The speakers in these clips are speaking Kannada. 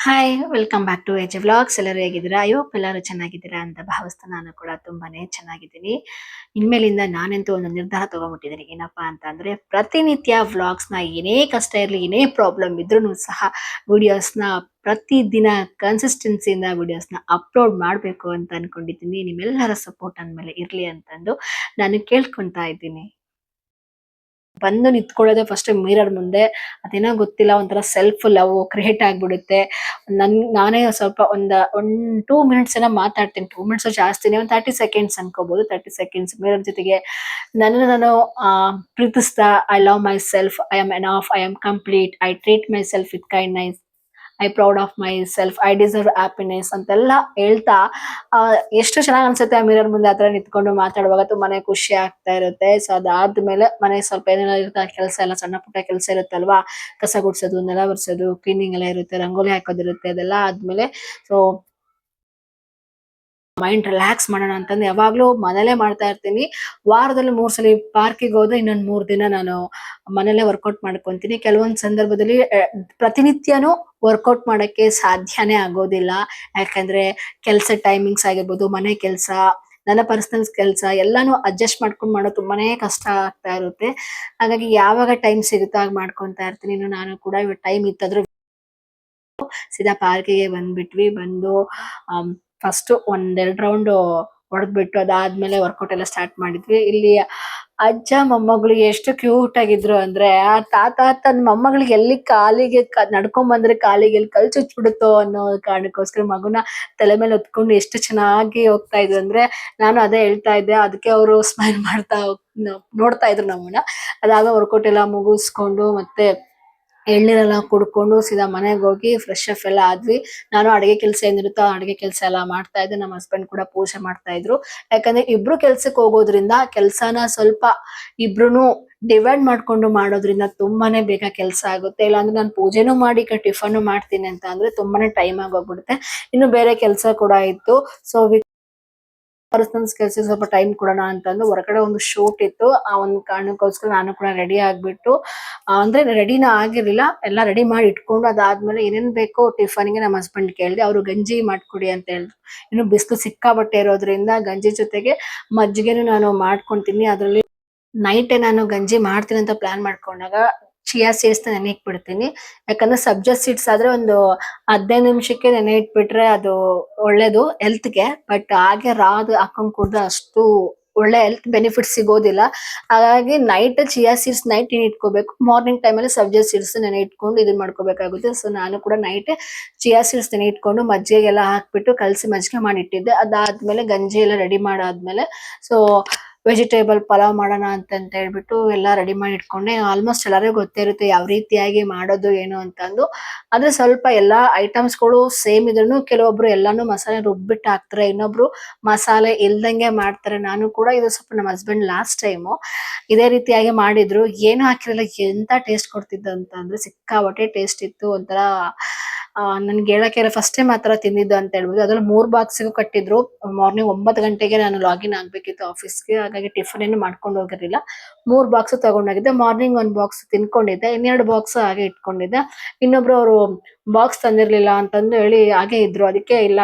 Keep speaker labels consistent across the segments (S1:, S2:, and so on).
S1: Hi welcome back to edge vlogs. ಎಲ್ಲರೂ ಹೇಗಿದ್ದೀರಾ? ಎಲ್ಲರೂ ಚೆನ್ನಾಗಿದ್ದೀರಾ ಅಂತ ಭಾವಿಸ್ತಾ ನಾನು ಕೂಡ ತುಂಬಾನೇ ಚೆನ್ನಾಗಿದ್ದೀನಿ. ಇನ್ಮೇಲಿಂದ ನಾನಂತೂ ಒಂದು ನಿರ್ಧಾರ ತಗೊಂಡ್ಬಿಟ್ಟಿದ್ದೀನಿ. ಏನಪ್ಪಾ ಅಂತ ಅಂದ್ರೆ ಪ್ರತಿನಿತ್ಯ ವ್ಲಾಗ್ಸ್ನ ಏನೇ ಕಷ್ಟ ಇರಲಿ, ಏನೇ ಪ್ರಾಬ್ಲಮ್ ಇದ್ರೂ ಸಹ ವಿಡಿಯೋಸ್ನ ಪ್ರತಿದಿನ ಕನ್ಸಿಸ್ಟೆನ್ಸಿಯಿಂದ ವಿಡಿಯೋಸ್ನ ಅಪ್ಲೋಡ್ ಮಾಡಬೇಕು ಅಂತ ಅನ್ಕೊಂಡಿದ್ದೀನಿ. ನಿಮ್ಮೆಲ್ಲರ ಸಪೋರ್ಟ್ ಅಂದಮೇಲೆ ಇರಲಿ ಅಂತಂದು ನಾನು ಕೇಳ್ಕೊತಾ ಇದ್ದೀನಿ. ಬಂದು ನಿಂತ್ಕೊಳ್ಳೋದೆ ಫಸ್ಟ್ ಮಿರರ್ ಮುಂದೆ. ಅದೇನೋ ಗೊತ್ತಿಲ್ಲ, ಒಂಥರ ಸೆಲ್ಫ್ ಲವ್ ಕ್ರಿಯೇಟ್ ಆಗ್ಬಿಡುತ್ತೆ. ನಾನೇ ಸ್ವಲ್ಪ ಒಂದ್ 2 ಮಿನಿಟ್ಸ್ ಏನೋ ಮಾತಾಡ್ತೀನಿ. 2 ಮಿನಿಟ್ಸ್ ಜಾಸ್ತಿನೇ, ಒಂದ್ 30 ಸೆಕೆಂಡ್ಸ್ ಅನ್ಕೋಬಹುದು. 30 ಸೆಕೆಂಡ್ಸ್ ಮಿರರ್ ಜೊತೆಗೆ ನನ್ನನ್ನು ನಾನು ಪ್ರೀತಿಸ್ತಾ, I love my self, I am enough, I am complete, I treat my self with kindness, I proud of my self, I deserve happiness ಅಂತೆಲ್ಲ ಹೇಳ್ತಾ ಎಷ್ಟು ಚೆನ್ನಾಗ್ ಅನ್ಸುತ್ತೆ ಆ ಮಿರರ್ ಮುಂದೆ ಆತರ ನಿಂತ್ಕೊಂಡು ಮಾತಾಡುವಾಗ. ತುಂಬಾನೇ ಖುಷಿ ಆಗ್ತಾ ಇರುತ್ತೆ. ಸೊ ಅದಾದ್ಮೇಲೆ ಮನೆ ಸ್ವಲ್ಪ ಏನೇನೋ ಇರುತ್ತೆ ಕೆಲಸ, ಎಲ್ಲ ಸಣ್ಣ ಪುಟ್ಟ ಕೆಲಸ ಇರುತ್ತಲ್ವಾ, ಕಸ ಗುಡ್ಸೋದು, ನೆಲ ಒರೆಸೋದು, ಕ್ಲೀನಿಂಗ್ ಎಲ್ಲ ಇರುತ್ತೆ, ರಂಗೋಲಿ ಹಾಕೋದಿರುತ್ತೆ. ಅದೆಲ್ಲ ಆದ್ಮೇಲೆ ಸೊ ಮೈಂಡ್ ರಿಲ್ಯಾಕ್ಸ್ ಮಾಡೋಣ ಅಂತಂದು ಯಾವಾಗ್ಲೂ ಮನೇಲೆ ಮಾಡ್ತಾ ಇರ್ತೀನಿ. ವಾರದಲ್ಲಿ 3 ಸಲ ಪಾರ್ಕಿಗೆ ಹೋದ್ರೆ ಇನ್ನೊಂದ್ 3 ದಿನ ನಾನು ಮನೇಲೆ ವರ್ಕೌಟ್ ಮಾಡ್ಕೊಂತೀನಿ. ಕೆಲವೊಂದ್ ಸಂದರ್ಭದಲ್ಲಿ ಪ್ರತಿನಿತ್ಯನೂ ವರ್ಕೌಟ್ ಮಾಡಕ್ಕೆ ಸಾಧ್ಯನೇ ಆಗೋದಿಲ್ಲ. ಯಾಕಂದ್ರೆ ಕೆಲ್ಸ ಟೈಮಿಂಗ್ಸ್ ಆಗಿರ್ಬೋದು, ಮನೆ ಕೆಲ್ಸ, ನನ್ನ ಪರ್ಸನಲ್ ಕೆಲ್ಸ ಎಲ್ಲಾನು ಅಡ್ಜಸ್ಟ್ ಮಾಡ್ಕೊಂಡು ಮಾಡೋದು ತುಂಬಾನೇ ಕಷ್ಟ ಆಗ್ತಾ ಇರುತ್ತೆ. ಹಾಗಾಗಿ ಯಾವಾಗ ಟೈಮ್ ಸಿಗುತ್ತೋ ಆಗ ಮಾಡ್ಕೊಂತಾ ಇರ್ತೀನಿ. ನಾನು ಕೂಡ ಟೈಮ್ ಇತ್ತಾದ್ರೂ ಸೀದಾ ಪಾರ್ಕಿಗೆ ಬಂದ್ಬಿಟ್ವಿ. ಬಂದು ಫಸ್ಟ್ ಒಂದೆರಡು ರೌಂಡ್ ಹೊಡೆದ್ಬಿಟ್ಟು ಅದಾದ್ಮೇಲೆ ವರ್ಕೌಟ್ ಎಲ್ಲ ಸ್ಟಾರ್ಟ್ ಮಾಡಿದ್ವಿ. ಇಲ್ಲಿ ಅಜ್ಜ ಮೊಮ್ಮಗಳು ಎಷ್ಟು ಕ್ಯೂಟ್ ಆಗಿದ್ರು ಅಂದ್ರೆ, ಆ ತಾತ ತನ್ನ ಮೊಮ್ಮಗಳಿಗೆ ಎಲ್ಲಿ ಕಾಲಿಗೆ ನಡ್ಕೊಂಡ್ ಬಂದ್ರೆ ಕಾಲಿಗೆ ಎಲ್ಲಿ ಕಲ್ ಚುಚ್ಬಿಡುತ್ತೋ ಅನ್ನೋ ಕಾರಣಕ್ಕೋಸ್ಕರ ಮಗುನ ತಲೆ ಮೇಲೆ ಹೊತ್ಕೊಂಡು ಎಷ್ಟು ಚೆನ್ನಾಗಿ ಹೋಗ್ತಾ ಇದ್ರು ಅಂದ್ರೆ, ನಾನು ಅದೇ ಹೇಳ್ತಾ ಇದ್ದೆ. ಅದಕ್ಕೆ ಅವರು ಸ್ಮೈಲ್ ಮಾಡ್ತಾ ನೋಡ್ತಾ ಇದ್ರು ನಮ್ಮನ್ನ. ಅದಾದ ವರ್ಕೌಟ್ ಎಲ್ಲ ಮುಗಿಸ್ಕೊಂಡು ಮತ್ತೆ ಎಳ್ನೀರೆಲ್ಲ ಕುಡ್ಕೊಂಡು ಸೀದಾ ಮನೆಗೆ ಹೋಗಿ ಫ್ರೆಶ್ ಅಪ್ ಎಲ್ಲ ಆದ್ವಿ. ನಾನು ಅಡಿಗೆ ಕೆಲಸ ಏನಿರುತ್ತೋ ಅಡಿಗೆ ಕೆಲಸ ಎಲ್ಲ ಮಾಡ್ತಾ ಇದ್ದೆ. ನಮ್ಮ ಹಸ್ಬೆಂಡ್ ಕೂಡ ಪೂಜೆ ಮಾಡ್ತಾ ಇದ್ರು. ಯಾಕಂದ್ರೆ ಇಬ್ರು ಕೆಲ್ಸಕ್ಕೆ ಹೋಗೋದ್ರಿಂದ ಕೆಲ್ಸನ ಸ್ವಲ್ಪ ಇಬ್ರುನು ಡಿವೈಡ್ ಮಾಡ್ಕೊಂಡು ಮಾಡೋದ್ರಿಂದ ತುಂಬಾನೇ ಬೇಗ ಕೆಲಸ ಆಗುತ್ತೆ. ಇಲ್ಲಾಂದ್ರೆ ನಾನು ಪೂಜೆನೂ ಮಾಡಿ ಟಿಫನ್ ಮಾಡ್ತೀನಿ ಅಂತ ಅಂದ್ರೆ ತುಂಬಾನೇ ಟೈಮ್ ಆಗೋಗ್ಬಿಡುತ್ತೆ. ಇನ್ನು ಬೇರೆ ಕೆಲಸ ಕೂಡ ಇತ್ತು. ಸೊ ಪರ್ಸನಲ್ ಕೆಲ್ಸ ಸ್ವಲ್ಪ ಟೈಮ್ ಕೊಡೋಣ ಅಂತಂದು ಹೊರಗಡೆ ಒಂದು ಶೂಟ್ ಇತ್ತು. ಆ ಒಂದು ಕಾರಣಕ್ಕೋಸ್ಕರ ನಾನು ಕೂಡ ರೆಡಿ ಆಗ್ಬಿಟ್ಟು ಅಂದ್ರೆ ರೆಡಿನ ಆಗಿರ್ಲಿಲ್ಲ, ಎಲ್ಲ ರೆಡಿ ಮಾಡಿ ಇಟ್ಕೊಂಡು ಅದಾದ್ಮೇಲೆ ಏನೇನ್ ಬೇಕೋ ಟಿಫನ್ಗೆ ನಮ್ಮ ಹಸ್ಬೆಂಡ್ ಕೇಳಿದೆ. ಅವರು ಗಂಜಿ ಮಾಡ್ಕೊಡಿ ಅಂತ ಹೇಳಿದ್ರು. ಇನ್ನು ಬಿಸಿಲು ಸಿಕ್ಕಾಬಟ್ಟೆ ಇರೋದ್ರಿಂದ ಗಂಜಿ ಜೊತೆಗೆ ಮಜ್ಜಿಗೆನು ನಾನು ಮಾಡ್ಕೊಂತೀನಿ. ಅದ್ರಲ್ಲಿ ನೈಟ್ ನಾನು ಗಂಜಿ ಮಾಡ್ತೀನಿ ಅಂತ ಪ್ಲಾನ್ ಮಾಡ್ಕೊಂಡಾಗ ಚಿಯಾ ಸೀಡ್ಸ್ ನೆನೆ ಇಟ್ಬಿಡ್ತೀನಿ. ಯಾಕಂದ್ರೆ ಸಬ್ಜಾ ಸೀಡ್ಸ್ ಆದ್ರೆ ಒಂದು 15 ನಿಮಿಷಕ್ಕೆ ನೆನೆ ಇಟ್ಬಿಟ್ರೆ ಅದು ಒಳ್ಳೇದು ಹೆಲ್ತ್ಗೆ. ಬಟ್ ಹಾಗೆ ರಾದು ಹಾಕೊಂಡ್ ಕುಡ್ದ್ರೆ ಅಷ್ಟು ಒಳ್ಳೆ ಹೆಲ್ತ್ ಬೆನಿಫಿಟ್ ಸಿಗೋದಿಲ್ಲ. ಹಾಗಾಗಿ ನೈಟ್ ಚಿಯಾ ಸೀಡ್ಸ್ ನೈಟ್ ಇಟ್ಕೋಬೇಕು. ಮಾರ್ನಿಂಗ್ ಟೈಮಲ್ಲಿ ಸಬ್ಜಾ ಸೀಡ್ಸ್ ನೆನೆ ಇಟ್ಕೊಂಡು ಇದನ್ನ ಮಾಡ್ಕೋಬೇಕಾಗುತ್ತೆ. ಸೊ ನಾನು ಕೂಡ ನೈಟ್ ಚಿಯಾ ಸೀಡ್ಸ್ ನೆನೆ ಇಟ್ಕೊಂಡು ಮಜ್ಜಿಗೆಲ್ಲ ಹಾಕ್ಬಿಟ್ಟು ಕಲಸಿ ಮಜ್ಜಿಗೆ ಮಾಡಿ ಇಟ್ಟಿದ್ದೆ. ಅದಾದ್ಮೇಲೆ ಗಂಜಿ ಎಲ್ಲ ರೆಡಿ ಮಾಡಾದ್ಮೇಲೆ ಸೊ ವೆಜಿಟೇಬಲ್ ಪಲಾವ್ ಮಾಡೋಣ ಅಂತ ಹೇಳ್ಬಿಟ್ಟು ಎಲ್ಲ ರೆಡಿ ಮಾಡಿ ಇಟ್ಕೊಂಡೆ. ಆಲ್ಮೋಸ್ಟ್ ಎಲ್ಲರಿಗೂ ಗೊತ್ತೇ ಇರುತ್ತೆ ಯಾವ ರೀತಿಯಾಗಿ ಮಾಡೋದು ಏನು ಅಂತಂದು. ಆದ್ರೆ ಸ್ವಲ್ಪ ಎಲ್ಲಾ ಐಟಮ್ಸ್ಗಳು ಸೇಮ್ ಇದ್ರೂ ಕೆಲವೊಬ್ರು ಎಲ್ಲಾನು ಮಸಾಲೆ ರುಬ್ಬಿಟ್ಟು ಹಾಕ್ತಾರೆ, ಇನ್ನೊಬ್ರು ಮಸಾಲೆ ಇಲ್ದಂಗೆ ಮಾಡ್ತಾರೆ. ನಾನು ಕೂಡ ಇದು ಸ್ವಲ್ಪ ನಮ್ಮ ಹಸ್ಬೆಂಡ್ ಲಾಸ್ಟ್ ಟೈಮು ಇದೇ ರೀತಿಯಾಗಿ ಮಾಡಿದ್ರು. ಏನು ಹಾಕಿರಲ್ಲ, ಎಂತ ಟೇಸ್ಟ್ ಕೊಡ್ತಿದ್ದು ಅಂತ ಅಂದ್ರೆ ಸಿಕ್ಕಾಪಟ್ಟೆ ಟೇಸ್ಟ್ ಇತ್ತು. ಒಂಥರ ನನ್ಗೆ ಹೇಳಕ್ಕೆ ಫಸ್ಟ್ ಟೈಮ್ ಆತರ ತಿಂದಿದ್ದು ಅಂತ ಹೇಳ್ಬೋದು. ಅದ್ರಲ್ಲಿ 3 ಬಾಕ್ಸ್ಗೂ ಕಟ್ಟಿದ್ರು. ಮಾರ್ನಿಂಗ್ 9 ಗಂಟೆಗೆ ನಾನು ಲಾಗಿನ್ ಆಗ್ಬೇಕಿತ್ತು ಆಫೀಸ್ಗೆ. ಹಾಗಾಗಿ ಟಿಫನ್ ಏನು ಮಾಡ್ಕೊಂಡು ಹೋಗಿರ್ಲಿಲ್ಲ. 3 ಬಾಕ್ಸ್ ತಗೊಂಡೋಗಿದ್ದೆ. ಮಾರ್ನಿಂಗ್ 1 ಬಾಕ್ಸ್ ತಿನ್ಕೊಂಡಿದ್ದೆ, ಇನ್ನೆರಡು ಬಾಕ್ಸ್ ಹಾಗೆ ಇಟ್ಕೊಂಡಿದ್ದೆ. ಇನ್ನೊಬ್ರು ಅವರು ಬಾಕ್ಸ್ ತಂದಿರ್ಲಿಲ್ಲ ಅಂತಂದು ಹೇಳಿ ಹಾಗೆ ಇದ್ರು. ಅದಕ್ಕೆ ಇಲ್ಲ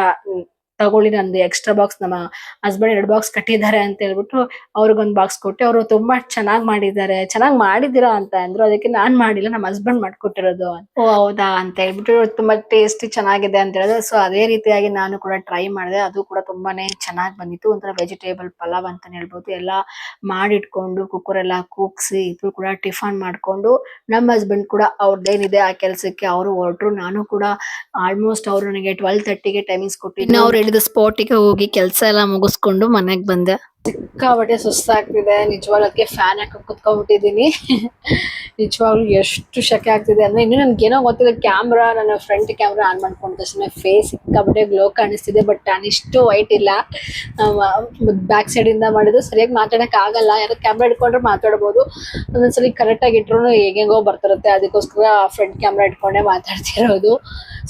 S1: ತಗೊಳ್ಳಿ, ನಂದು ಎಕ್ಸ್ಟ್ರಾ ಬಾಕ್ಸ್ ನಮ್ಮ ಹಸ್ಬೆಂಡ್ 2 ಬಾಕ್ಸ್ ಕಟ್ಟಿದ್ದಾರೆ ಅಂತ ಹೇಳ್ಬಿಟ್ಟು ಅವ್ರಿಗೊಂದು ಬಾಕ್ಸ್ ಕೊಟ್ಟೆ. ಅವರು ತುಂಬಾ ಚೆನ್ನಾಗಿ ಮಾಡಿದ್ದಾರೆ, ಚೆನ್ನಾಗಿ ಮಾಡಿದೀರಾ ಅಂತ ಅಂದ್ರು. ಅದಕ್ಕೆ ನಾನ್ ಮಾಡಿಲ್ಲ, ನಮ್ಮ ಹಸ್ಬೆಂಡ್ ಮಾಡ್ಕೊಟ್ಟಿರೋದು. ಓ ಹೌದಾ ಅಂತ ಹೇಳ್ಬಿಟ್ಟು ತುಂಬಾ ಟೇಸ್ಟಿ ಚೆನ್ನಾಗಿದೆ ಅಂತ ಹೇಳಿದ್ರು. ಸೊ ಅದೇ ರೀತಿಯಾಗಿ ನಾನು ಕೂಡ ಟ್ರೈ ಮಾಡಿದೆ. ಅದು ಕೂಡ ತುಂಬಾನೇ ಚೆನ್ನಾಗಿ ಬಂದಿತ್ತು. ಒಂಥರ ವೆಜಿಟೇಬಲ್ ಪಲಾವ್ ಅಂತಾನೆ ಹೇಳ್ಬೋದು. ಎಲ್ಲ ಮಾಡಿಟ್ಕೊಂಡು ಕುಕ್ಕರ್ ಎಲ್ಲ ಕೂಗ್ಸಿ ಇಬ್ರು ಕೂಡ ಟಿಫನ್ ಮಾಡ್ಕೊಂಡು ನಮ್ಮ ಹಸ್ಬೆಂಡ್ ಕೂಡ ಅವ್ರದ್ದೇನಿದೆ ಆ ಕೆಲ್ಸಕ್ಕೆ ಅವರು ಹೊರಟ್ರು. ನಾನು ಕೂಡ ಆಲ್ಮೋಸ್ಟ್ ಅವ್ರು ನನಗೆ 12:30ಗೆ ಟೈಮಿಂಗ್ಸ್ ಕೊಟ್ಟಿದ್ದು. ಅವ್ರು ಹೇಳಿದ ಸ್ಪಾಟಿಗೆ ಹೋಗಿ ಕೆಲಸ ಎಲ್ಲ ಮುಗಿಸ್ಕೊಂಡು ಮನೆಗೆ ಬಂದೆ. ಸಿಕ್ಕಾಪಟ್ಟೆ ಸುಸ್ತಾಗ್ತಿದೆ ನಿಜವಾಗ್ಲೂ. ಅದಕ್ಕೆ ಫ್ಯಾನ್ ಹಾಕಿ ಕುತ್ಕೊಂಡ್ಬಿಟ್ಟಿದೀನಿ. ನಿಜವಾಗ್ಲೂ ಎಷ್ಟು ಶೆಕೆ ಆಗ್ತಿದೆ ಅಂದ್ರೆ, ಇನ್ನು ನನ್ಗೆ ಏನೋ ಗೊತ್ತಿಲ್ಲ, ಕ್ಯಾಮ್ರಾ ನನ್ನ ಫ್ರಂಟ್ ಕ್ಯಾಮ್ರಾ ಆನ್ ಮಾಡ್ಕೊಂಡ ತಕ್ಷಣ ಫೇಸ್ ಸಿಕ್ಕಾಪಟ್ಟೆ ಗ್ಲೋ ಕಾಣಿಸ್ತಿದೆ. ಬಟ್ ನಾನು ಇಷ್ಟು ವೈಟ್ ಇಲ್ಲ. ಬ್ಯಾಕ್ ಸೈಡ್ ಇಂದ ಮಾಡಿದ್ದು ಸರಿಯಾಗಿ ಮಾತಾಡಕ್ ಆಗಲ್ಲ. ಯಾರು ಕ್ಯಾಮ್ರಾ ಇಟ್ಕೊಂಡ್ರೆ ಮಾತಾಡ್ಬೋದು, ಒಂದೊಂದ್ಸಲಿ ಕರೆಕ್ಟ್ ಆಗಿ ಇಟ್ರು ಹೇಗೋ ಬರ್ತಿರುತ್ತೆ. ಅದಕ್ಕೋಸ್ಕರ ಫ್ರಂಟ್ ಕ್ಯಾಮ್ರಾ ಇಟ್ಕೊಂಡೇ ಮಾತಾಡ್ತಿರೋದು.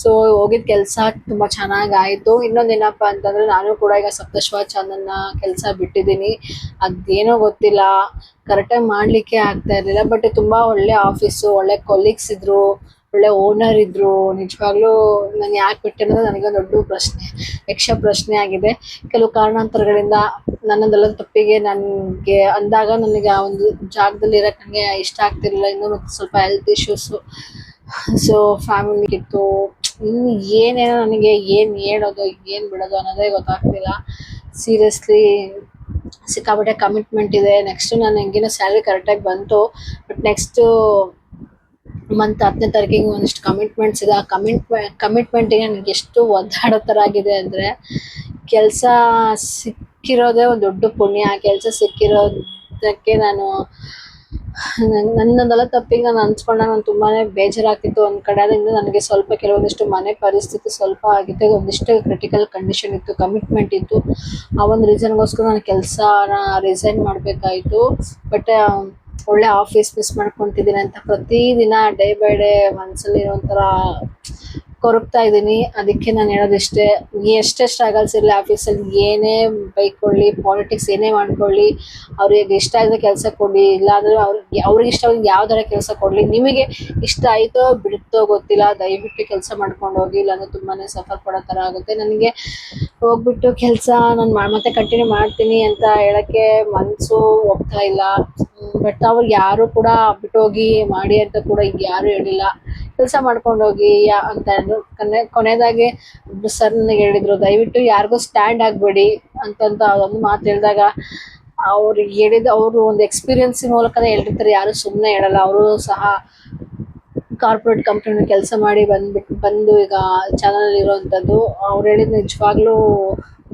S1: ಸೊ ಹೋಗಿದ್ ಕೆಲ್ಸ ತುಂಬಾ ಚೆನ್ನಾಗ್ ಆಯ್ತು. ಇನ್ನೊಂದೇನಪ್ಪಾ ಅಂತಂದ್ರೆ, ನಾನು ಕೂಡ ಈಗ ಸಪ್ತಶ್ವಾಚಾನನ ಕೆಲಸ ಬಿಟ್ಟಿದ್ದೀನಿ. ಅದೇನೋ ಗೊತ್ತಿಲ್ಲ, ಕರೆಕ್ಟಾಗಿ ಮಾಡ್ಲಿಕ್ಕೆ ಆಗ್ತಾ ಇರ್ಲಿಲ್ಲ. ಬಟ್ ತುಂಬಾ ಒಳ್ಳೆ ಆಫೀಸು, ಒಳ್ಳೆ ಕೊಲೀಗ್ಸ್ ಇದ್ರು, ಒಳ್ಳೆ ಓನರ್ ಇದ್ರು. ನಿಜವಾಗ್ಲೂ ನಾನು ಯಾಕೆ ಬಿಟ್ಟೆ ಅನ್ನೋದು ನನಗೆ ದೊಡ್ಡ ಪ್ರಶ್ನೆ, ಯಕ್ಷ ಪ್ರಶ್ನೆ ಆಗಿದೆ. ಕೆಲವು ಕಾರಣಾಂತರಗಳಿಂದ ನನ್ನದೆಲ್ಲ ತಪ್ಪಿಗೆ ನನಗೆ ಅಂದಾಗ ನನಗೆ ಆ ಒಂದು ಜಾಗದಲ್ಲಿ ಇರಕ್ಕೆ ನನಗೆ ಇಷ್ಟ ಆಗ್ತಿರ್ಲಿಲ್ಲ. ಇನ್ನು ಮತ್ತೆ ಸ್ವಲ್ಪ ಹೆಲ್ತ್ ಇಶ್ಯೂಸು, ಸೊ ಫ್ಯಾಮಿಲಿ ಇತ್ತು. ಇನ್ನು ಏನೇನೋ ನನಗೆ ಏನು ಹೇಳೋದು ಏನು ಬಿಡೋದು ಅನ್ನೋದೇ ಗೊತ್ತಾಗ್ತಿಲ್ಲ. ಸೀರಿಯಸ್ಲಿ ಸಿಕ್ಕಾಪಟ್ಟೆ ಕಮಿಟ್ಮೆಂಟ್ ಇದೆ. ನೆಕ್ಸ್ಟ್ ನಾನು ಹೆಂಗಿನ ಸ್ಯಾಲ್ರಿ ಕರೆಕ್ಟಾಗಿ ಬಂತು, ಬಟ್ ನೆಕ್ಸ್ಟು ಮಂತ್ 10ನೇ ತಾರೀಕಿಗೆ ಒಂದಿಷ್ಟು ಕಮಿಟ್ಮೆಂಟ್ಸ್ ಇದೆ. ಆ ಕಮಿಟ್ಮೆಂಟಿಗೆ ನನಗೆ ಎಷ್ಟು ಒದ್ದಾಡೋ ಥರ ಆಗಿದೆ ಅಂದರೆ, ಕೆಲಸ ಸಿಕ್ಕಿರೋದೇ ಒಂದು ದೊಡ್ಡ ಪುಣ್ಯ. ಆ ಕೆಲಸ ಸಿಕ್ಕಿರೋದಕ್ಕೆ ನಾನು ನನ್ನದೆಲ್ಲ ತಪ್ಪಿಗೆ ನಾನು ಅನ್ಸ್ಕೊಂಡಾಗ ನಾನು ತುಂಬಾ ಬೇಜಾರಾಗ್ತಿತ್ತು. ಒಂದು ಕಡೆಯಿಂದ ನನಗೆ ಸ್ವಲ್ಪ ಕೆಲವೊಂದಿಷ್ಟು ಮನೆ ಪರಿಸ್ಥಿತಿ ಸ್ವಲ್ಪ ಆಗಿತ್ತು, ಒಂದಿಷ್ಟು ಕ್ರಿಟಿಕಲ್ ಕಂಡೀಷನ್ ಇತ್ತು, ಕಮಿಟ್ಮೆಂಟ್ ಇತ್ತು. ಆ ಒಂದು ರೀಸನ್ಗೋಸ್ಕರ ನಾನು ಕೆಲಸನ ರಿಸೈನ್ ಮಾಡಬೇಕಾಯಿತು. ಬಟ್ ಒಳ್ಳೆ ಆಫೀಸ್ ಮಿಸ್ ಮಾಡ್ಕೊತಿದ್ದೀನಿ ಅಂತ ಪ್ರತಿದಿನ ಡೇ ಬೈ ಡೇ ಮನಸ್ಸಲ್ಲಿ ಒಂಥರ ಕೊರಗ್ತಾ ಇದ್ದೀನಿ. ಅದಕ್ಕೆ ನಾನು ಹೇಳೋದಿಷ್ಟೇ, ಎಷ್ಟೇ ಸ್ಟ್ರಗಲ್ಸ್ ಇರಲಿ ಆಫೀಸಲ್ಲಿ, ಏನೇ ಬೈಕೊಳ್ಳಿ, ಪಾಲಿಟಿಕ್ಸ್ ಏನೇ ಮಾಡ್ಕೊಳ್ಳಿ, ಅವ್ರಿಗೆ ಇಷ್ಟ ಇದ್ದ ಕೆಲಸ ಕೊಡಿ, ಇಲ್ಲಾಂದರೆ ಅವ್ರಿಗೆ ಇಷ್ಟ ಯಾವ್ದಾರ ಕೆಲಸ ಕೊಡಲಿ, ನಿಮಗೆ ಇಷ್ಟ ಆಯಿತೋ ಬಿಡುತ್ತೋ ಗೊತ್ತಿಲ್ಲ, ದಯವಿಟ್ಟು ಕೆಲಸ ಮಾಡ್ಕೊಂಡು ಹೋಗಿ, ಇಲ್ಲಾಂದರೆ ತುಂಬಾ ಸಫರ್ ಪಡೋ ಥರ ಆಗುತ್ತೆ. ನನಗೆ ಹೋಗ್ಬಿಟ್ಟು ಕೆಲಸ ನಾನು ಮತ್ತೆ ಕಂಟಿನ್ಯೂ ಮಾಡ್ತೀನಿ ಅಂತ ಹೇಳೋಕ್ಕೆ ಮನಸ್ಸು ಒಪ್ತಾ ಇಲ್ಲ. ಬಟ್ ಅವ್ರು ಯಾರು ಕೂಡ ಬಿಟ್ಟೋಗಿ ಮಾಡಿ ಅಂತ ಕೂಡ ಈಗ ಯಾರೂ ಹೇಳಿಲ್ಲ. ಕೆಲಸ ಮಾಡ್ಕೊಂಡು ಹೋಗಿ ಅಂತ ಅಂದರು. ಕೊನೆಯದಾಗಿ ಸರ್ ನನಗೆ ಹೇಳಿದರು, ದಯವಿಟ್ಟು ಯಾರಿಗೂ ಸ್ಟ್ಯಾಂಡ್ ಆಗಬೇಡಿ ಅಂತಂತ ಒಂದು ಮಾತು ಹೇಳಿದಾಗ, ಅವ್ರಿಗೆ ಹೇಳಿದ ಅವರು ಒಂದು ಎಕ್ಸ್ಪೀರಿಯನ್ಸ್ ಮೂಲಕನೇ ಹೇಳಿರ್ತಾರೆ, ಯಾರು ಸುಮ್ಮನೆ ಹೇಳಲ್ಲ. ಅವರು ಸಹ ಕಾರ್ಪೊರೇಟ್ ಕಂಪ್ನಿಯಲ್ಲಿ ಕೆಲಸ ಮಾಡಿ ಬಂದು ಈಗ ಚಾನಲಲ್ಲಿ ಇರೋವಂಥದ್ದು. ಅವ್ರು ಹೇಳಿದ ನಿಜವಾಗ್ಲೂ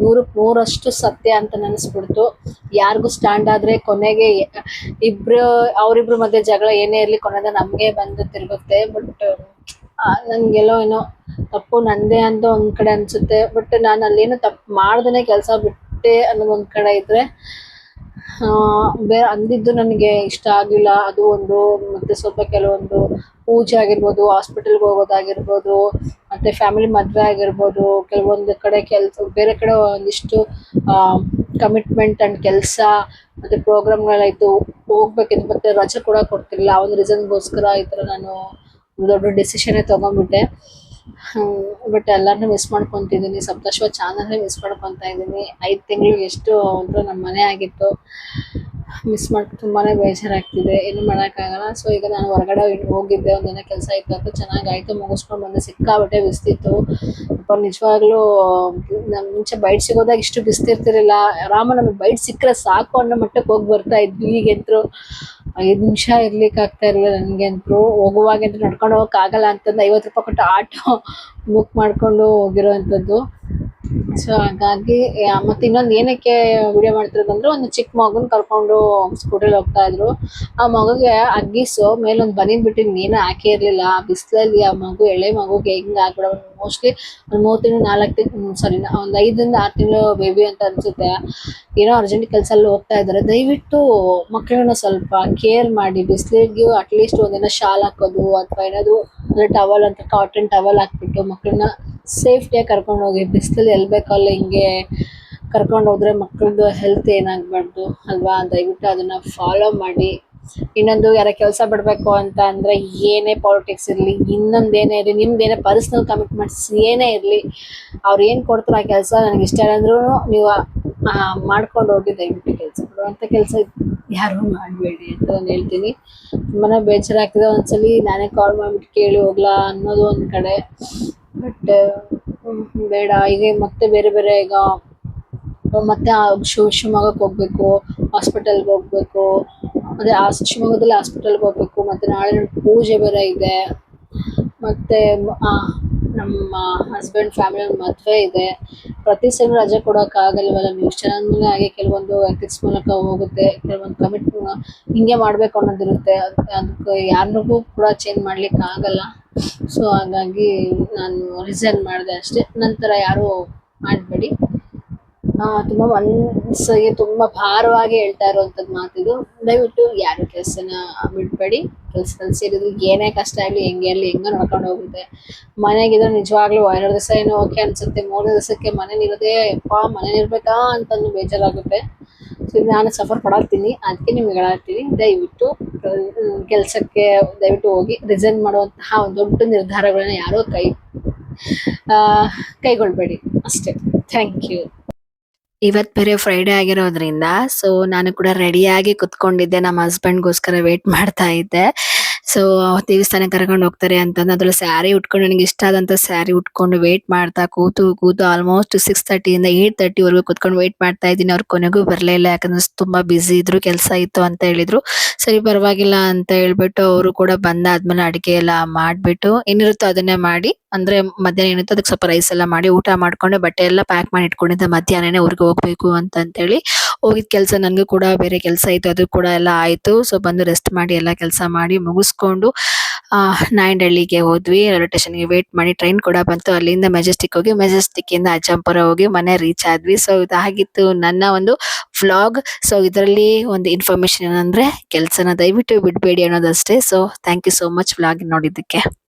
S1: 100% ಸತ್ಯ ಅಂತ ನೆನೆಸ್ಬಿಡ್ತು. ಯಾರಿಗೂ ಸ್ಟ್ಯಾಂಡ್ ಆದರೆ ಕೊನೆಗೆ ಅವರಿಬ್ರು ಮಧ್ಯೆ ಜಗಳ ಏನೇ ಇರಲಿ, ಕೊನೆಗೆ ನಮಗೆ ಬಂದು ತಿರುಗುತ್ತೆ. ಬಟ್ ನನಗೆಲ್ಲೋ ಏನೋ ತಪ್ಪು ನಂದೇ ಅಂತ ಒಂದು ಕಡೆ ಅನಿಸುತ್ತೆ. ಬಟ್ ನಾನು ಅಲ್ಲೇನು ತಪ್ಪು ಮಾಡ್ದೇ ಕೆಲಸ ಬಿಟ್ಟೆ ಅನ್ನೋದು ಒಂದು ಕಡೆ ಇದ್ದರೆ, ಬೇರೆ ಅಂದಿದ್ದು ನನಗೆ ಇಷ್ಟ ಆಗಿಲ್ಲ ಅದು ಒಂದು. ಮತ್ತು ಸ್ವಲ್ಪ ಕೆಲವೊಂದು ಪೂಜೆ ಆಗಿರ್ಬೋದು, ಹಾಸ್ಪಿಟಲ್ಗೆ ಹೋಗೋದಾಗಿರ್ಬೋದು, ಮತ್ತು ಫ್ಯಾಮಿಲಿ ಮದುವೆ ಆಗಿರ್ಬೋದು, ಕೆಲವೊಂದು ಕಡೆ ಬೇರೆ ಕಡೆ ಒಂದಿಷ್ಟು ಕಮಿಟ್ಮೆಂಟ್ ಆ್ಯಂಡ್ ಕೆಲಸ ಮತ್ತು ಪ್ರೋಗ್ರಾಮ್ಗಳಾಯಿತು, ಹೋಗ್ಬೇಕಿತ್ತು. ಮತ್ತು ರಜೆ ಕೂಡ ಕೊಡ್ತಿರಲಿಲ್ಲ. ಆ ಒಂದು ರೀಸನ್ಗೋಸ್ಕರ ಈ ಥರ ನಾನು ದೊಡ್ಡ ಡಿಸಿಷನ್ನೇ ತೊಗೊಂಡ್ಬಿಟ್ಟೆ. ಬಟ್ ಎಲ್ಲರನ್ನೂ ಮಿಸ್ ಮಾಡ್ಕೊತಿದ್ದೀನಿ. ಸಪ್ತಶ್ವ ಚಾನಲ್ನೇ ಮಿಸ್ ಮಾಡ್ಕೊತಾ ಇದ್ದೀನಿ. 5 ತಿಂಗಳಿಗೆ ಎಷ್ಟು ಒಂಥರ ನಮ್ಮ ಮನೆ ಆಗಿತ್ತು, ಮಿಸ್ ಮಾಡಿ ತುಂಬಾ ಬೇಜಾರಾಗ್ತಿದೆ. ಏನು ಮಾಡೋಕ್ಕಾಗಲ್ಲ. ಸೊ ಈಗ ನಾನು ಹೊರಗಡೆ ಹೋಗಿದ್ದೆ, ಒಂದಿನ ಕೆಲಸ ಇತ್ತು ಅಂತ, ಚೆನ್ನಾಗಾಯಿತು, ಮುಗಿಸ್ಕೊಂಡು ಬಂದೆ. ಸಿಕ್ಕಾಬಟ್ಟೆ ಬಿಸ್ತಿತ್ತು. ನಿಜವಾಗ್ಲೂ ನಮ್ಮ ಮುಂಚೆ ಬೈಟ್ ಸಿಗೋದಾಗ ಇಷ್ಟು ಬಿಸ್ತಿರ್ತಿರಲಿಲ್ಲ. ನಮಗೆ ಬೈಟ್ ಸಿಕ್ಕರೆ ಸಾಕು ಅನ್ನೋ ಮಟ್ಟಕ್ಕೆ ಹೋಗಿ ಬರ್ತಾ ಇದ್ವಿ. ಈಗಂತೂ 5 ನಿಮಿಷ ಇರ್ಲಿಕ್ಕೆ ಆಗ್ತಾ ಇರಲಿಲ್ಲ ನನಗಂತೂ. ಹೋಗುವಾಗಂತೂ ನಡ್ಕೊಂಡು ಹೋಗೋಕ್ಕಾಗಲ್ಲ ಅಂತಂದು 50 ರೂಪಾಯಿ ಕೊಟ್ಟು ಆಟೋ ಬುಕ್ ಮಾಡಿಕೊಂಡು ಹೋಗಿರೋವಂಥದ್ದು. ಸೊ ಹಾಗಾಗಿ ಮತ್ತು ಇನ್ನೊಂದು ಏನಕ್ಕೆ ವಿಡಿಯೋ ಮಾಡ್ತಿರೋದಂದ್ರೆ, ಒಂದು ಚಿಕ್ಕ ಮಗುನ ಕರ್ಕೊಂಡು ಸ್ಕೂಟರಲ್ಲಿ ಹೋಗ್ತಾಯಿದ್ರು. ಆ ಮಗುಗೆ ಅಗ್ಗಿಸು ಮೇಲೊಂದು ಬನೀನ್ ಬಿಟ್ಟಿದ್ದು ಏನೂ ಹಾಕೇ ಇರಲಿಲ್ಲ. ಆ ಬಿಸಿಲಲ್ಲಿ ಆ ಮಗು, ಎಳೆ ಮಗುಗೆ ಹೆಂಗೆ ಆಗ್ಬಿಡೋ, ಮೋಸ್ಟ್ಲಿ ಒಂದು 3 ತಿಂಗಳು 4 ತಿಂಗಳು ಒಂದು 5ರಿಂದ 6 ತಿಂಗಳು ಬೇಬಿ ಅಂತ ಅನಿಸುತ್ತೆ. ಏನೋ ಅರ್ಜೆಂಟ್ ಕೆಲಸಲ್ಲಿ ಹೋಗ್ತಾ ಇದ್ದಾರೆ. ದಯವಿಟ್ಟು ಮಕ್ಕಳನ್ನ ಸ್ವಲ್ಪ ಕೇರ್ ಮಾಡಿ. ಬಿಸಿಲಿಗೆ ಅಟ್ಲೀಸ್ಟ್ ಒಂದಿನ ಶಾಲ್ ಹಾಕೋದು, ಅಥವಾ ಏನಾದರೂ ಅಂದರೆ ಟವಲ್ ಅಂತ ಕಾಟನ್ ಟವಲ್ ಹಾಕ್ಬಿಟ್ಟು ಮಕ್ಕಳನ್ನ ಸೇಫ್ಟಿಯಾಗಿ ಕರ್ಕೊಂಡು ಹೋಗಿ. ಬಿಸಿಲಲ್ಲಿ ಎಲ್ಲಿ ಬೇಕಲ್ಲ ಹಿಂಗೆ ಕರ್ಕೊಂಡು ಹೋದರೆ ಮಕ್ಕಳದ್ದು ಹೆಲ್ತ್ ಏನಾಗಬಾರ್ದು ಅಲ್ವಾ. ದಯವಿಟ್ಟು ಅದನ್ನು ಫಾಲೋ ಮಾಡಿ. ಇನ್ನೊಂದು, ಯಾರ ಕೆಲಸ ಬಿಡಬೇಕು ಅಂತ ಅಂದರೆ, ಏನೇ ಪಾಲಿಟಿಕ್ಸ್ ಇರಲಿ, ಇನ್ನೊಂದೇನೇ ಇರಲಿ, ನಿಮ್ದೇನೇ ಪರ್ಸ್ನಲ್ ಕಮಿಟ್ಮೆಂಟ್ಸ್ ಏನೇ ಇರಲಿ, ಅವ್ರು ಏನು ಕೊಡ್ತಾರೆ ಆ ಕೆಲಸ ನನಗೆ ಇಷ್ಟ ಇಲ್ಲ ಅಂದ್ರೂ ನೀವು ಮಾಡ್ಕೊಂಡು ಹೋಗಿ. ದಯವಿಟ್ಟು ಕೆಲಸ ಬಿಡುವಂಥ ಕೆಲಸ ಯಾರೂ ಮಾಡಬೇಡಿ ಅಂತ ನಾನು ಹೇಳ್ತೀನಿ. ತುಂಬಾ ಬೇಜಾರಾಗ್ತಿದೆ. ಒಂದ್ಸಲಿ ನಾನೇ ಕಾಲ್ ಮಾಡಿಬಿಟ್ಟು ಕೇಳಿ ಹೋಗ್ಲಾ ಅನ್ನೋದು ಒಂದು ಕಡೆ. ಬಟ್ ಬೇಡ. ಈಗ ಮತ್ತೆ ಬೇರೆ ಬೇರೆ ಈಗ ಮತ್ತೆ ಶಿವಮೊಗ್ಗಕ್ಕೆ ಹೋಗಬೇಕು, ಹಾಸ್ಪಿಟಲ್ಗೆ ಹೋಗಬೇಕು. ಅದೇ ಶಿವಮೊಗ್ಗದಲ್ಲಿ ಹಾಸ್ಪಿಟಲ್ಗೆ ಹೋಗಬೇಕು. ಮತ್ತು ನಾಳೆ ನನ್ನ ಪೂಜೆ ಬೇರೆ ಇದೆ. ಮತ್ತು ನಮ್ಮ ಹಸ್ಬೆಂಡ್ ಫ್ಯಾಮಿಲಿಯಲ್ಲಿ ಮದುವೆ ಇದೆ. ಪ್ರತಿ ಸಲ ರಜೆ ಕೊಡೋಕ್ಕಾಗಲ್ವಲ್ಲ. ನ್ಯೂಸ್ ಚಾನಲ್ ಹಾಗೆ ಕೆಲವೊಂದು ಎಥಿಕ್ಸ್ ಮೂಲಕ ಹೋಗುತ್ತೆ, ಕೆಲವೊಂದು ಹಿಂಗೆ ಮಾಡಬೇಕು ಅನ್ನೋದಿರುತ್ತೆ. ಅದಕ್ಕೆ ಯಾರಿಗೂ ಕೂಡ ಚೇಂಜ್ ಮಾಡಲಿಕ್ಕಾಗಲ್ಲ. ಸೊ ಹಾಗಾಗಿ ನಾನು ರಿಸೈನ್ ಮಾಡಿದೆ ಅಷ್ಟೇ. ನಂತರ ಯಾರೂ ಮಾಡಬೇಡಿ. ತುಂಬ ಮನಸ್ಸಿಗೆ ತುಂಬ ಭಾರವಾಗಿ ಹೇಳ್ತಾ ಇರುವಂಥದ್ದು ಮಾತಿದು. ದಯವಿಟ್ಟು ಯಾರು ಕೆಲಸನ ಬಿಡಬೇಡಿ. ಕೆಲಸದಲ್ಲಿ ಸೇರಿದ್ರು ಏನೇ ಕಷ್ಟ ಆಗಲಿ, ಹೆಂಗೆ ಆಗಲಿ, ಹೆಂಗೋ ನೋಡ್ಕೊಂಡು ಹೋಗುತ್ತೆ. ಮನೆಗಿದ್ರೆ ನಿಜವಾಗ್ಲೂ 2 ದಿವಸ ಏನೋ ಓಕೆ ಅನಿಸುತ್ತೆ. 3 ದಿವಸಕ್ಕೆ ಮನೇಲಿರೋದೇ ಮನೇಲಿರ್ಬೇಕಾ ಅಂತಂದು ಬೇಜಾರಾಗುತ್ತೆ. ನಾನು ಸಫರ್ ಪಡಾತೀನಿ, ಅದಕ್ಕೆ ನಿಮ್ಗೆ ಹೇಳತ್ತೀನಿ, ದಯವಿಟ್ಟು ಕೆಲಸಕ್ಕೆ ದಯವಿಟ್ಟು ಹೋಗಿ. ರಿಸೈನ್ ಮಾಡುವಂತಹ ಒಂದು ದೊಡ್ಡ ನಿರ್ಧಾರಗಳನ್ನ ಯಾರೋ ಆ, ಕೈಗೊಳ್ಬೇಡಿ ಅಷ್ಟೇ. Thank you. ಇವತ್ ಬೇರೆ ಫ್ರೈಡೆ ಆಗಿರೋದ್ರಿಂದ ಸೊ ನಾನು ಕೂಡ ರೆಡಿಯಾಗಿ ಕುತ್ಕೊಂಡಿದ್ದೆ, ನಮ್ಮ ಹಸ್ಬೆಂಡ್ಗೋಸ್ಕರ ವೇಟ್ ಮಾಡ್ತಾ ಇದ್ದೆ. ಸೊ ದೇವಸ್ಥಾನಕ್ಕೆ ಕರ್ಕೊಂಡು ಹೋಗ್ತಾರೆ ಅಂತಂದು ಅದ್ರಲ್ಲಿ ಸ್ಯಾರಿ ಉಟ್ಕೊಂಡು, ನನಗೆ ಇಷ್ಟ ಆದಂತ ಸ್ಯಾರಿ ಉಟ್ಕೊಂಡು ವೇಟ್ ಮಾಡ್ತಾ ಕೂತು ಆಲ್ಮೋಸ್ಟ್ 6:30 ಇಂದ 8:30 ವರೆಗೂ ಕುತ್ಕೊಂಡು ವೇಟ್ ಮಾಡ್ತಾ ಇದ್ದೀನಿ. ಅವ್ರು ಕೊನೆಗೂ ಬರ್ಲೇ ಇಲ್ಲ, ಯಾಕಂದ್ರೆ ತುಂಬಾ ಬಿಸಿ ಇದ್ರು, ಕೆಲಸ ಇತ್ತು ಅಂತ ಹೇಳಿದ್ರು. ಸರಿ ಪರವಾಗಿಲ್ಲ ಅಂತ ಹೇಳ್ಬಿಟ್ಟು ಅವರು ಕೂಡ ಬಂದಾದ್ಮೇಲೆ ಅಡಿಗೆ ಎಲ್ಲ ಮಾಡ್ಬಿಟ್ಟು ಏನಿರುತ್ತೋ ಅದನ್ನೇ ಮಾಡಿ, ಅಂದ್ರೆ ಮಧ್ಯಾಹ್ನ ಏನಿತ್ತು ಅದಕ್ಕೆ ಸ್ವಲ್ಪ ರೈಸ್ ಎಲ್ಲ ಮಾಡಿ ಊಟ ಮಾಡ್ಕೊಂಡು ಬಟ್ಟೆ ಎಲ್ಲ ಪ್ಯಾಕ್ ಮಾಡಿ ಇಟ್ಕೊಂಡಿದ್ದೆ, ಮಧ್ಯಾಹ್ನನೇ ಊರಿಗೆ ಹೋಗ್ಬೇಕು ಅಂತೇಳಿ. ಹೋಗಿದ್ ಕೆಲಸ ನನಗೂ ಕೂಡ ಬೇರೆ ಕೆಲಸ ಇತ್ತು, ಅದು ಕೂಡ ಎಲ್ಲ ಆಯ್ತು. ಸೊ ಬಂದು ರೆಸ್ಟ್ ಮಾಡಿ ಎಲ್ಲ ಕೆಲಸ ಮಾಡಿ ಮುಗಿಸ್ಕೊಂಡು ನಾಯಂಡಹಳ್ಳಿಗೆ ಹೋದ್ವಿ. ರೈಲ್ವೆ ಸ್ಟೇಷನ್ಗೆ ವೇಟ್ ಮಾಡಿ ಟ್ರೈನ್ ಕೂಡ ಬಂತು. ಅಲ್ಲಿಂದ ಮೆಜೆಸ್ಟಿಕ್ ಹೋಗಿ, ಮೆಜೆಸ್ಟಿಕ್ ಇಂದ ಅಜ್ಜಂಪುರ ಹೋಗಿ ಮನೆ ರೀಚ್ ಆದ್ವಿ. ಸೊ ಇದಾಗಿತ್ತು ನನ್ನ ಒಂದು ವ್ಲಾಗ್. ಸೊ ಇದರಲ್ಲಿ ಒಂದು ಇನ್ಫಾರ್ಮೇಶನ್ ಏನಂದ್ರೆ, ಕೆಲ್ಸನ ದಯವಿಟ್ಟು ಬಿಡ್ಬೇಡಿ ಅನ್ನೋದಷ್ಟೇ. So thank you so much vlog ನೋಡಿದ್ದಕ್ಕೆ.